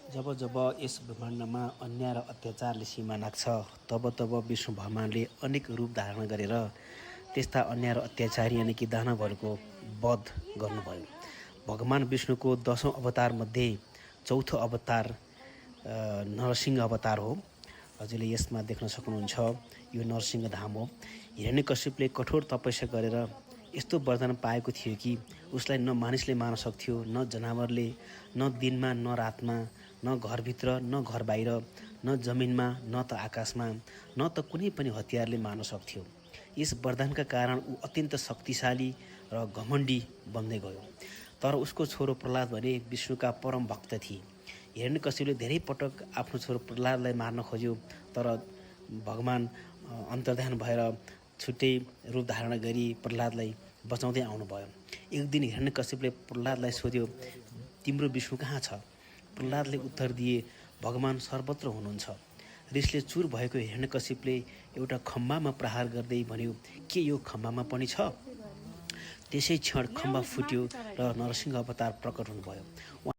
जब जब यस ब्रह्माण्डमा अन्याय र अत्याचारले सीमा नाग्छ तब विष्णु भगवानले अनेक रूप धारण गरेर त्यस्ता अन्याय र अत्याचारी यानि कि दानवहरूको वध गर्नुभयो। भगवान विष्णुको 10औं अवतार मध्ये चौथो अवतार नरसिंह अवतार हो। हजुरले यसमा देख्न सक्नुहुन्छ यो नरसिंह धाम हो। हिरण्यकश्यपले कठोर तपस्या गरेर यस्तो वरदान पाएको थियो कि उसलाई न मानिसले मार्न सक्थ्यो, न जनावरले, न दिनमा न रातमा, न घरभित्र न घर बाहिर, न जमिनमा न त आकाशमा, न त कुनै पनि हतियारले मार्न सक्थ्यो। यस वरदानका कारण ऊ अत्यन्त शक्तिशाली र घमण्डी बन्दै गयो। तर उसको छोरो प्रह्लाद भने विष्णुका परम भक्त थिए। हिरण्यकश्यपले धेरै पटक आफ्नो छोरो प्रह्लादलाई मार्न खोज्यो, तर भगवान अन्तर्धान भएर छुट्टै रूप धारण गरी प्रह्लादलाई बचाउँदै आउनुभयो। एक दिन हिरण्यकश्यपले प्रह्लादलाई सोध्यो, तिम्रो विष्णु कहाँ छ? प्रह्लादले उत्तर दिए, भगवान सर्वत्र हुनुहुन्छ। रिसले चुर भएको हिरण्यकश्यपले एउटा खम्बामा प्रहार गर्दै भन्यो, के यो खम्बामा पनि छ? त्यसै क्षण खम्बा फुट्यो र नरसिंह अवतार प्रकट हुनुभयो।